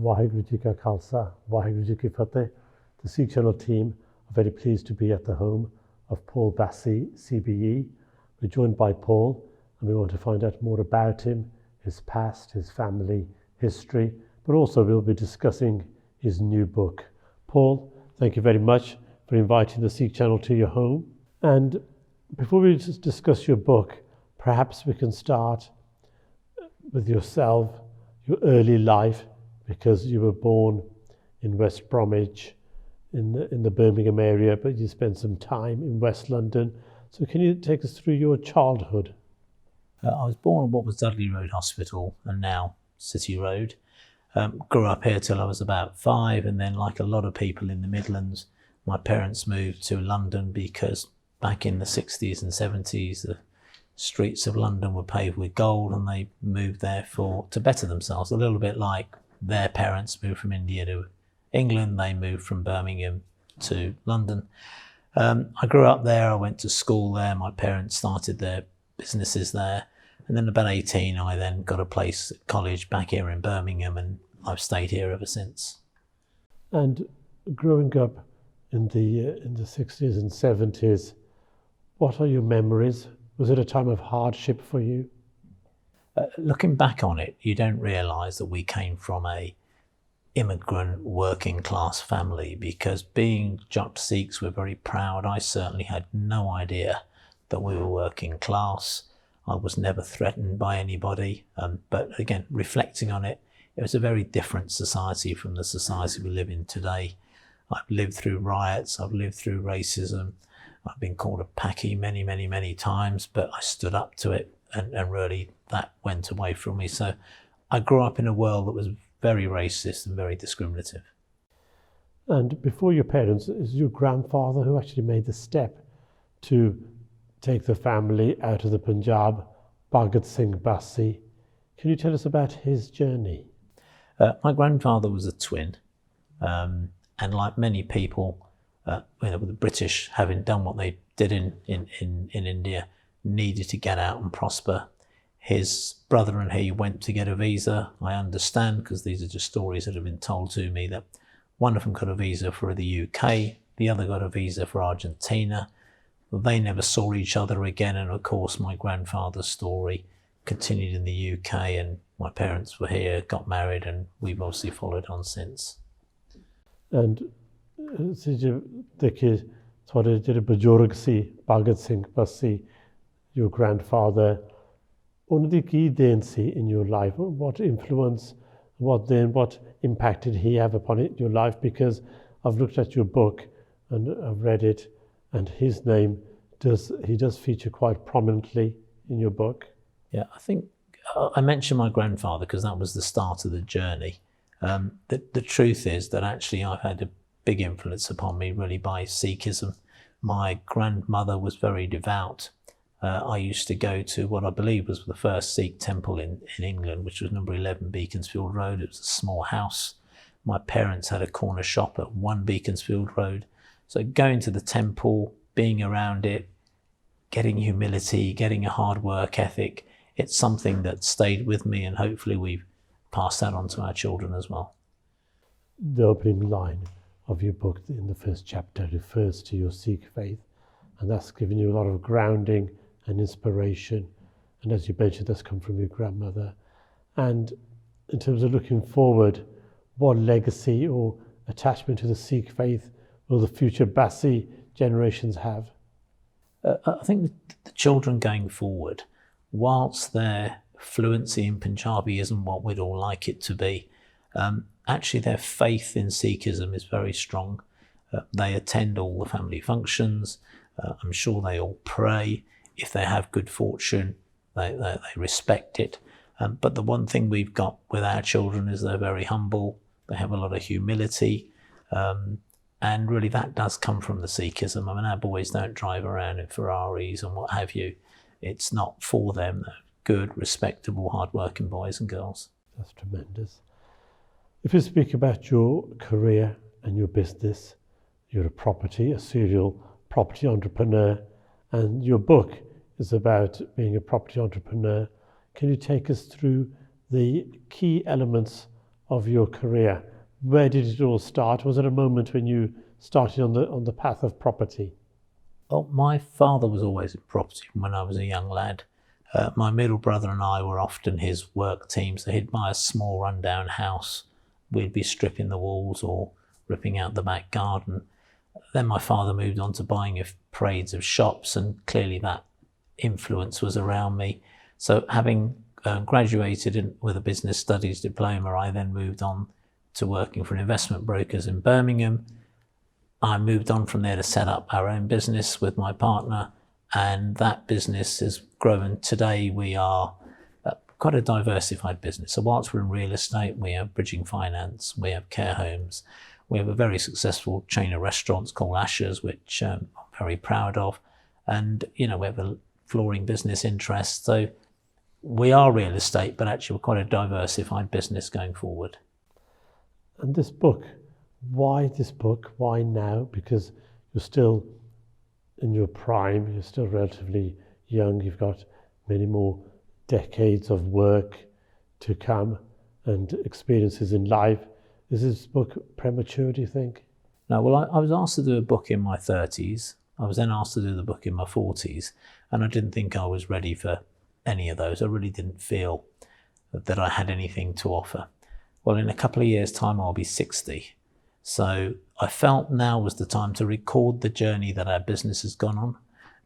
Waheguru Ji Ka Khalsa, Waheguru Ji Ki Fateh. The Sikh Channel team are very pleased to be at the home of Paul Bassi, CBE. We're joined by Paul and we want to find out more about him, his past, his family history, but also we'll be discussing his new book. Paul, thank you very much for inviting the Sikh Channel to your home. And before we just discuss your book, perhaps we can start with yourself, your early life, because you were born in West Bromwich in the Birmingham area, but you spent some time in West London. So can you take us through your childhood? I was born at what was Dudley Road Hospital and now City Road. Grew up here till I was about 5, and then, like a lot of people in the Midlands, my parents moved to London because back in the 60s and 70s the streets of London were paved with gold, and they moved there to better themselves, a little bit like their parents moved from India to England. They moved from Birmingham to London. I grew up there, I went to school there, my parents started their businesses there, and then about 18 I then got a place at college back here in Birmingham, and I've stayed here ever since. And growing up in the 60s and 70s, what are your memories? Was it a time of hardship for you? Looking back on it, you don't realise that we came from a immigrant working class family, because being Jat Sikhs, we're very proud. I certainly had no idea that we were working class. I was never threatened by anybody. But again, reflecting on it, it was a very different society from the society we live in today. I've lived through riots, I've lived through racism, I've been called a Paki many times, but I stood up to it, and really that went away from me. So I grew up in a world that was very racist and very discriminative. And before your parents, it was your grandfather who actually made the step to take the family out of the Punjab, Bhagat Singh Bassi. Can you tell us about his journey? My grandfather was a twin, and like many people, with the British having done what they did in India, needed to get out and prosper. His brother and he went to get a visa. I understand, because these are just stories that have been told to me, that one of them got a visa for the UK, the other got a visa for Argentina. They never saw each other again, and of course my grandfather's story continued in the UK, and my parents were here, got married, and we've obviously followed on since. And देखिए थोड़े ਜਿਹੜੇ ਬਜ਼ੁਰਗ ਸੀ ਭਗਤ ਸਿੰਘ ਬੱਸੀ, your grandfather, ਉਹਨਾਂ ਦੀ ਕੀ ਦੇਣ ਸੀ in your life? What influence, what impact did he have upon your life? Because I've looked at your book and I've read it, and his name does feature quite prominently in your book. Yeah, I think I mentioned my grandfather because that was the start of the journey. The truth is that actually I've had a big influence upon me really by Sikhism. My grandmother was very devout. I used to go to what I believe was the first Sikh temple in England, which was number 11 Beaconsfield Road. It was a small house. My parents had a corner shop at 1 Beaconsfield Road. So going to the temple, being around it, getting humility, getting a hard work ethic, it's something that stayed with me, and hopefully we've passed that on to our children as well. The opening line of your book in the first chapter refers to your Sikh faith, and that's given you a lot of grounding and inspiration. And as you mentioned, that's come from your grandmother. And in terms of looking forward, what legacy or attachment to the Sikh faith will the future Bassi generations have? I think the children going forward, whilst their fluency in Punjabi isn't what we'd all like it to be, actually their faith in Sikhism is very strong. They attend all the family functions. I'm sure they all pray. If they have good fortune, they respect it. But the one thing we've got with our children is they're very humble. They have a lot of humility. And really that does come from the Sikhism. I mean, our boys don't drive around in Ferraris and what have you. It's not for them. They're good, respectable, hard-working boys and girls. That's tremendous. If you speak about your career and your business, you're a serial property entrepreneur, and your book is about being a property entrepreneur. Can you take us through the key elements of your career. Where did it all start? Was it a moment when you started on the path of property? Well, my father was always in property from when I was a young lad. My middle brother and I were often his work team, so he'd buy a small rundown house. We'd be stripping the walls or ripping out the back garden. Then my father moved on to buying parades of shops, and clearly that influence was around me. So having graduated with a business studies diploma, I then moved on to working for investment brokers in Birmingham. I moved on from there to set up our own business with my partner, and that business has grown. Today we are quite a diversified business. So whilst we're in real estate, we have bridging finance, we have care homes, we have a very successful chain of restaurants called Asher's, which I'm very proud of, and we have a flooring business interest. So we are real estate, but actually we're quite a diversified business going forward. And this book, why this book? Why now? Because you're still in your prime, you're still relatively young, you've got many more decades of work to come and experiences in life. Is this book premature, do you think? No, well, I was asked to do a book in my 30s. I was then asked to do the book in my 40s, and I didn't think I was ready for any of those. I really didn't feel that I had anything to offer. Well, in a couple of years' time, I'll be 60. So I felt now was the time to record the journey that our business has gone on,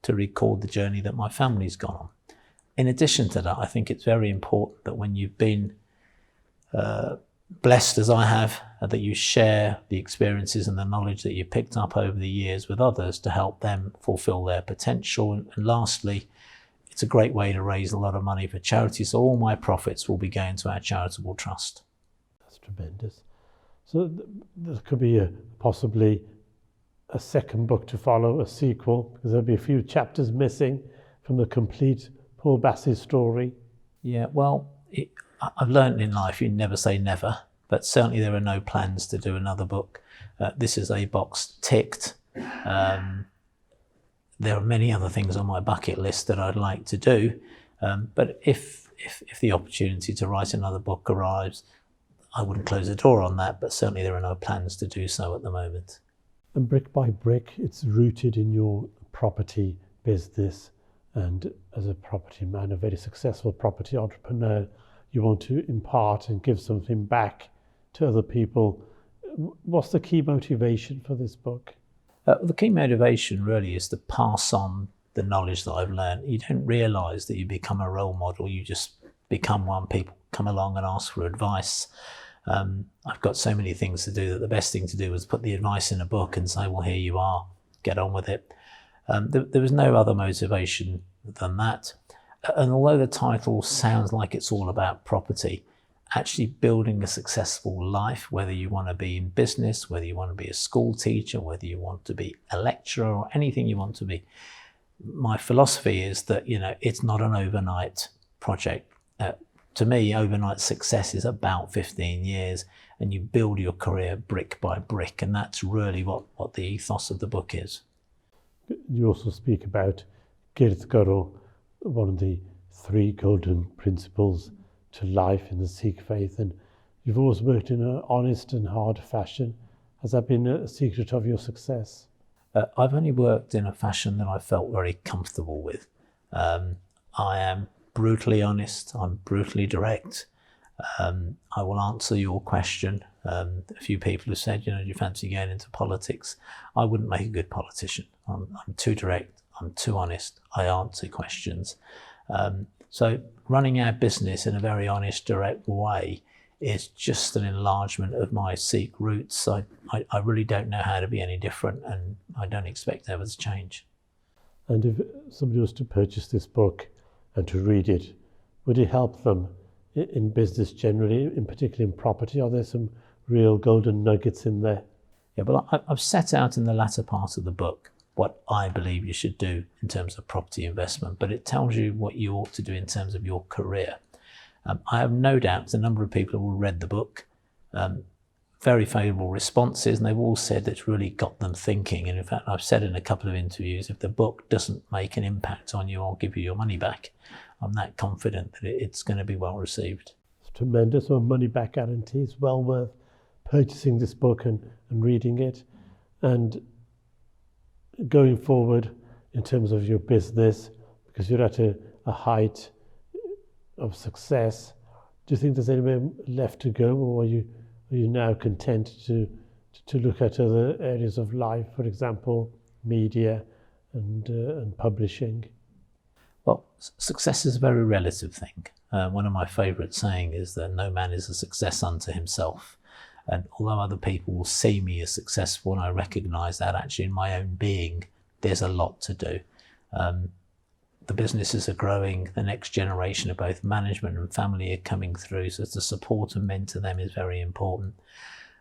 to record the journey that my family's gone on. In addition to that, I think it's very important that when you've been blessed as I have, that you share the experiences and the knowledge that you picked up over the years with others to help them fulfill their potential. And lastly, it's a great way to raise a lot of money for charity. So all my profits will be going to our charitable trust. That's tremendous. So there could be possibly a second book to follow, a sequel, because there'll be a few chapters missing from the complete Paul Bassi story. Yeah, well, I've learned in life you never say never, but certainly there are no plans to do another book. This is a box ticked. There are many other things on my bucket list that I'd like to do, but if the opportunity to write another book arrives, I wouldn't close the door on that, but certainly there are no plans to do so at the moment. And brick by brick, it's rooted in your property business, and as a property man, a very successful property entrepreneur, you want to impart and give something back to other people. What's the key motivation for this book? The key motivation really is to pass on the knowledge that I've learned. You don't realise that you become a role model, you just become one. People come along and ask for advice. I've got so many things to do that the best thing to do was put the advice in a book and say, well, here you are, get on with it. There was no other motivation than that. And although the title sounds like it's all about property, actually building a successful life, whether you want to be in business, whether you want to be a school teacher, whether you want to be a lecturer or anything you want to be, my philosophy is that, it's not an overnight project. To me, overnight success is about 15 years, and you build your career brick by brick, and that's really what the ethos of the book is. You also speak about Girth Guru, one of the 3 golden principles to life in the Sikh faith, and you've always worked in an honest and hard fashion. Has that been a secret of your success? I've only worked in a fashion that I felt very comfortable with. I am brutally honest, I'm brutally direct. I will answer your question. A few people have said, do you fancy going into politics? I wouldn't make a good politician. I'm too direct, I'm too honest, I answer questions. So running our business in a very honest, direct way is just an enlargement of my Sikh roots. I really don't know how to be any different, and I don't expect ever to change. And if somebody was to purchase this book and to read it, would it help them in business generally, in particular in property? Are there some real golden nuggets in there? Yeah, well, I've set out in the latter part of the book what I believe you should do in terms of property investment, but it tells you what you ought to do in terms of your career. I have no doubt the number of people who have read the book, very favourable responses, and they've all said it's really got them thinking. And in fact, I've said in a couple of interviews, if the book doesn't make an impact on you, I'll give you your money back. I'm that confident that it's going to be well received. tremendous. Or money back guarantee. It's well worth purchasing this book and reading it. And going forward in terms of your business, because you're at a height of success, do you think there's anywhere left to go, or are you now content to look at other areas of life, for example, media and publishing? Well, success is a very relative thing. One of my favourite sayings is that no man is a success unto himself. And although other people will see me as successful, and I recognise that actually in my own being, there's a lot to do. The businesses are growing. The next generation of both management and family are coming through. So to support and mentor them is very important.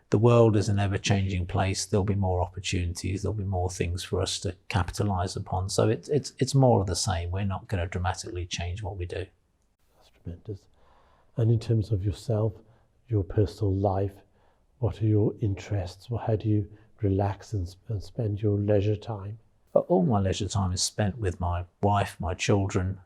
The world is an ever-changing place. There'll be more opportunities. There'll be more things for us to capitalise upon. So it's more of the same. We're not going to dramatically change what we do. That's tremendous. And in terms of yourself, your personal life, what are your interests? How do you relax and spend your leisure time? But all my leisure time is spent with my wife, my children.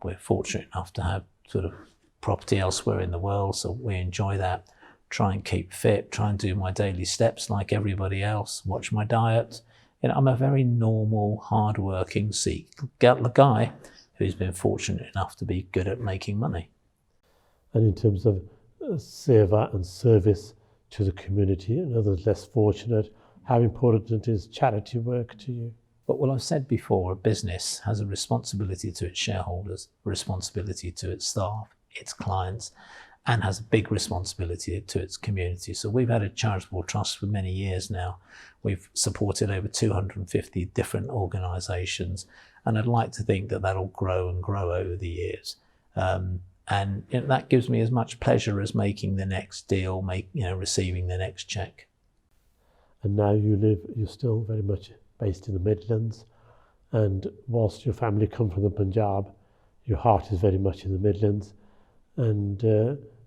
We're fortunate enough to have sort of property elsewhere in the world, so we enjoy that. Try and keep fit, try and do my daily steps like everybody else, watch my diet. I'm a very normal, hard-working Sikh guy who's been fortunate enough to be good at making money. And in terms of seva and service to the community and others less fortunate, how important is charity work to you? But well, I've said before, a business has a responsibility to its shareholders, a responsibility to its staff, its clients, and has a big responsibility to its community. So we've had a charitable trust for many years now. We've supported over 250 different organisations, and I'd like to think that that'll grow and grow over the years. And that gives me as much pleasure as making the next deal, receiving the next cheque. And now you're still very much based in the Midlands, and whilst your family come from the Punjab, your heart is very much in the Midlands, and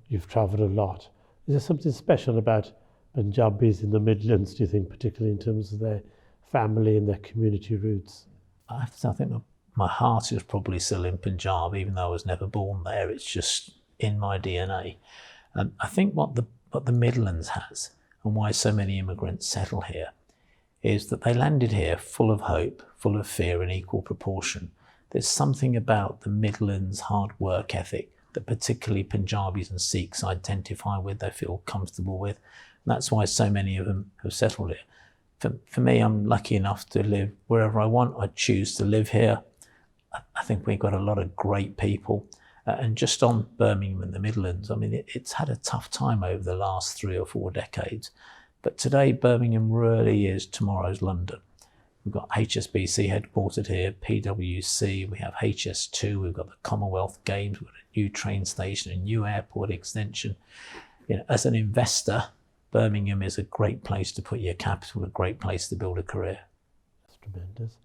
you've travelled a lot. Is there something special about Punjabis in the Midlands, do you think, particularly in terms of their family and their community roots? I think my heart is probably still in Punjab, even though I was never born there. It's just in my DNA. I think what the Midlands has, and why so many immigrants settle here, is that they landed here full of hope, full of fear in equal proportion. There's something about the Midlands hard work ethic that particularly Punjabis and Sikhs identify with, they feel comfortable with. And that's why so many of them have settled here. For me, I'm lucky enough to live wherever I want. I choose to live here. I think we've got a lot of great people. And just on Birmingham and the Midlands, it's had a tough time over the last 3 or 4 decades. But today, Birmingham really is tomorrow's London. We've got HSBC headquartered here, PwC, we have HS2, we've got the Commonwealth Games, we've got a new train station, a new airport extension. As an investor, Birmingham is a great place to put your capital, a great place to build a career. That's tremendous.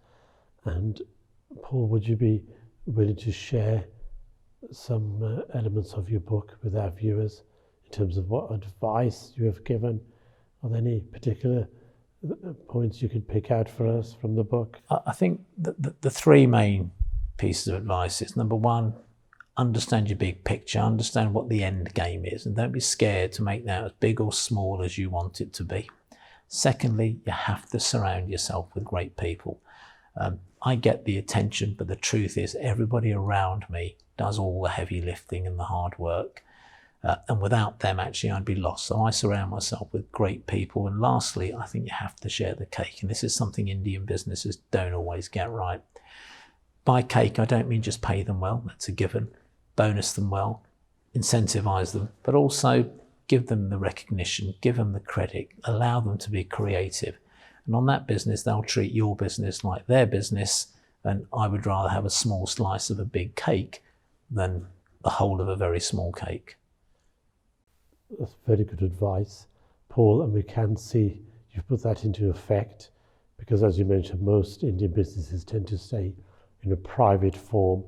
And Paul, would you be willing to share some elements of your book with our viewers in terms of what advice you have given? Are there any particular points you could pick out for us from the book? I think the 3 main pieces of advice is, number 1, understand your big picture, understand what the end game is, and don't be scared to make that as big or small as you want it to be. Secondly, you have to surround yourself with great people. I get the attention, but the truth is everybody around me does all the heavy lifting and the hard work. And without them, actually, I'd be lost. So I surround myself with great people. And lastly, I think you have to share the cake. And this is something Indian businesses don't always get right. By cake, I don't mean just pay them well. That's a given. Bonus them well, incentivize them, but also give them the recognition, give them the credit, allow them to be creative. And on that business, they'll treat your business like their business. And I would rather have a small slice of a big cake than the whole of a very small cake. That's very good advice, Paul, and we can see you've put that into effect because, as you mentioned, most Indian businesses tend to stay in a private form,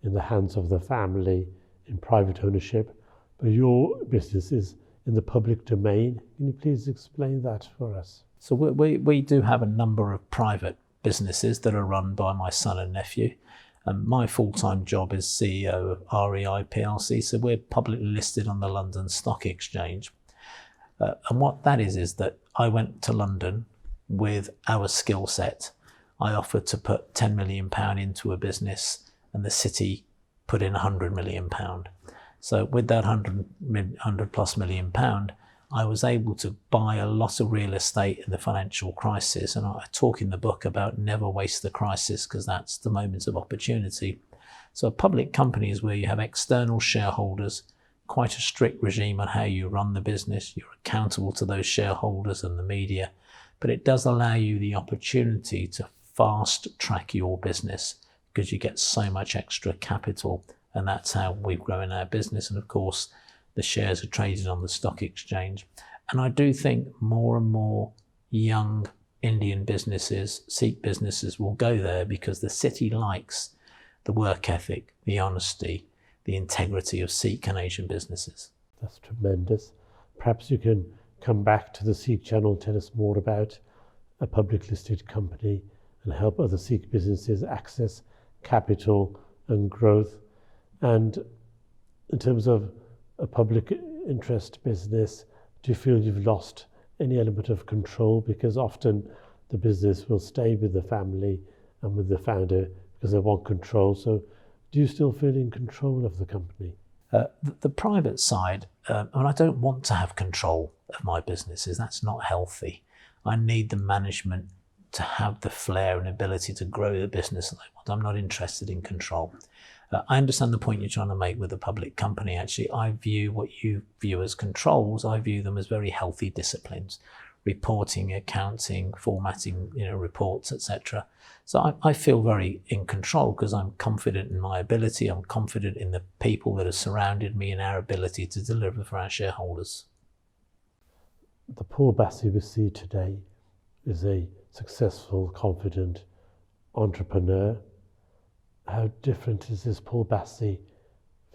in the hands of the family, in private ownership, but your business is in the public domain. Can you please explain that for us? So we do have a number of private businesses that are run by my son and nephew. My full-time job is CEO of REI PLC, so we're publicly listed on the London Stock Exchange. And what that is that I went to London with our skill set. I offered to put £10 million into a business, and the city put in £100 million. So with that £100+ million, I was able to buy a lot of real estate in the financial crisis. And I talk in the book about never waste the crisis, because that's the moment of opportunity. So a public company is where you have external shareholders, quite a strict regime on how you run the business. You're accountable to those shareholders and the media, but it does allow you the opportunity to fast track your business because you get so much extra capital. And that's how we've grown our business. And of course, the shares are traded on the stock exchange. And I do think more and more young Indian businesses, Sikh businesses, will go there because the city likes the work ethic, the honesty, the integrity of Sikh and Asian businesses. That's tremendous. Perhaps you can come back to the Sikh channel, tell us more about a public listed company and help other Sikh businesses access capital and growth. And in terms of a public interest business, do you feel you've lost any element of control? Because often the business will stay with the family and with the founder because they want control. So do you still feel in control of the company? The private side, I don't want to have control of my businesses. That's not healthy. I need the management to have the flair and ability to grow the business that I want. I'm not interested in control. I understand the point you're trying to make with a public company. Actually, I view what you view as controls, I view them as very healthy disciplines. Reporting, accounting, formatting, reports, etc. So I feel very in control because I'm confident in my ability. I'm confident in the people that have surrounded me and our ability to deliver for our shareholders. The Paul Bassi we see today is a successful, confident entrepreneur. How different is this Paul Bassi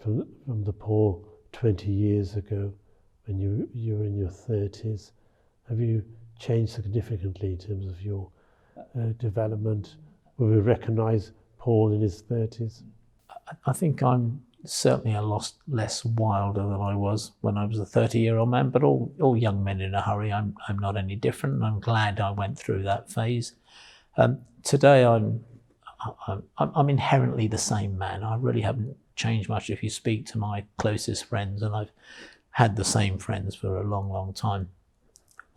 from the Paul 20 years ago when you were in your 30s? Have you changed significantly in terms of your development? Will we recognise Paul in his 30s? I think I'm certainly a lot less wilder than I was when I was a 30-year-old man, but all young men in a hurry. I'm not any different, and I'm glad I went through that phase. Today I'm inherently the same man. I really haven't changed much. If you speak to my closest friends, and I've had the same friends for a long, long time,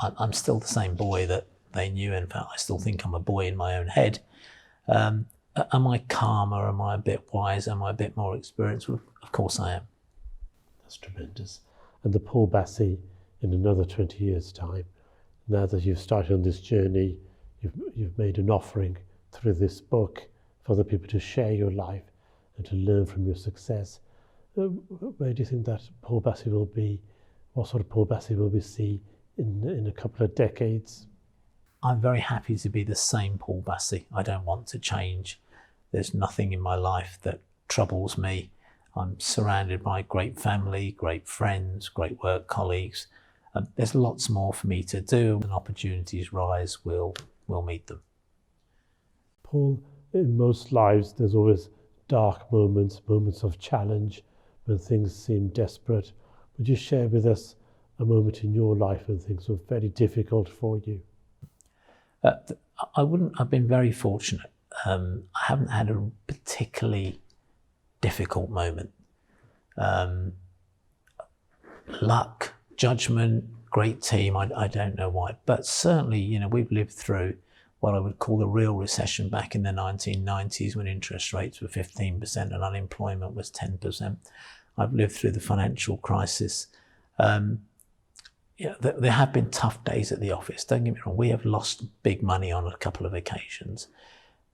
I'm still the same boy that they knew. In fact, I still think I'm a boy in my own head. Am I calmer? Am I a bit wiser? Am I a bit more experienced? Well, of course I am. That's tremendous. And the Paul Bassi in another 20 years' time, now that you've started on this journey, you've made an offering through this book for other people to share your life and to learn from your success. Where do you think that Paul Bassi will be? What sort of Paul Bassi will we see in a couple of decades? I'm very happy to be the same Paul Bassi. I don't want to change. There's nothing in my life that troubles me. I'm surrounded by great family, great friends, great work colleagues. There's lots more for me to do. When opportunities rise, we'll meet them. Paul, in most lives, there's always dark moments of challenge when things seem desperate. Would you share with us a moment in your life when things were very difficult for you? I've been very fortunate. I haven't had a particularly difficult moment. Luck, judgment, great team, I don't know why. But certainly, we've lived through what I would call the real recession back in the 1990s when interest rates were 15% and unemployment was 10%. I've lived through the financial crisis. There have been tough days at the office. Don't get me wrong. We have lost big money on a couple of occasions,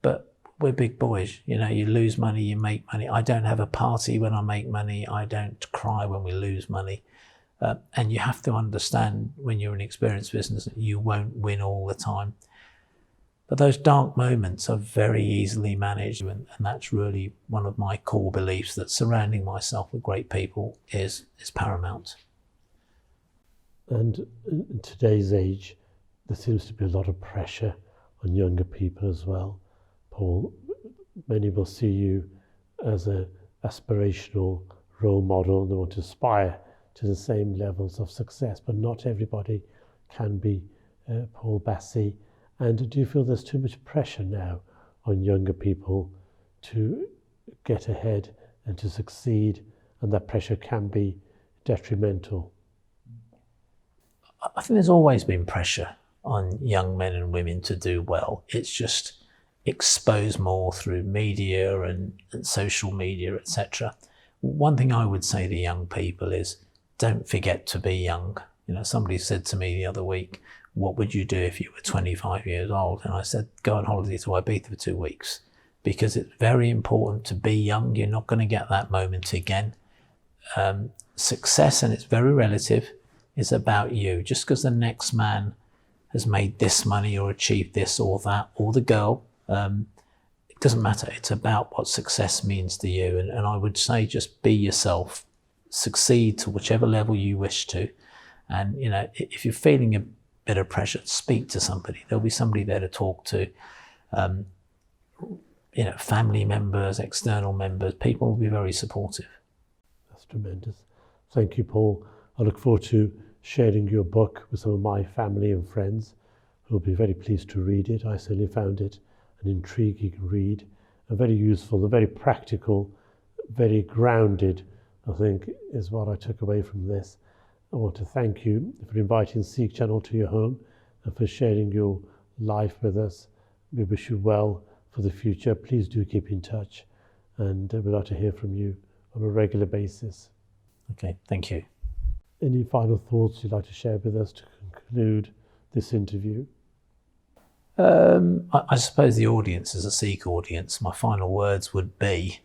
but we're big boys. You lose money, you make money. I don't have a party when I make money. I don't cry when we lose money. And you have to understand when you're an experienced business that you won't win all the time. But those dark moments are very easily managed. And that's really one of my core beliefs, that surrounding myself with great people is paramount. And in today's age, there seems to be a lot of pressure on younger people as well. Paul, many will see you as an aspirational role model and they want to aspire to the same levels of success, but not everybody can be Paul Bassi. And do you feel there's too much pressure now on younger people to get ahead and to succeed, and that pressure can be detrimental? I think there's always been pressure on young men and women to do well. It's just exposed more through media and social media, etc. One thing I would say to young people is don't forget to be young. You know, somebody said to me the other week, what would you do if you were 25 years old? And I said, go on holiday to Ibiza for 2 weeks, because it's very important to be young. You're not going to get that moment again. Success, and it's very relative, is about you. Just because the next man has made this money or achieved this or that, or the girl, it doesn't matter. It's about what success means to you. And I would say just be yourself, succeed to whichever level you wish to. And, you know, if you're feeling a bit of pressure, speak to somebody. There'll be somebody there to talk to. You know, family members, external members, people will be very supportive. That's tremendous. Thank you, Paul. I look forward to sharing your book with some of my family and friends who will be very pleased to read it. I certainly found it an intriguing read, and very useful, and very practical, very grounded, I think, is what I took away from this. I want to thank you for inviting Sikh Channel to your home and for sharing your life with us. We wish you well for the future. Please do keep in touch, and we'd like to hear from you on a regular basis. Okay, thank you. Any final thoughts you'd like to share with us to conclude this interview? I suppose the audience is a Sikh audience. My final words would be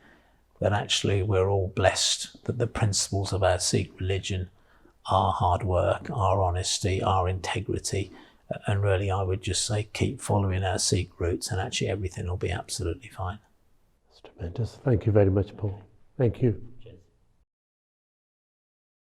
that actually we're all blessed that the principles of our Sikh religion are hard work, our honesty, our integrity, and really I would just say keep following our Sikh roots and actually everything will be absolutely fine. That's tremendous. Thank you very much, Paul. Thank you.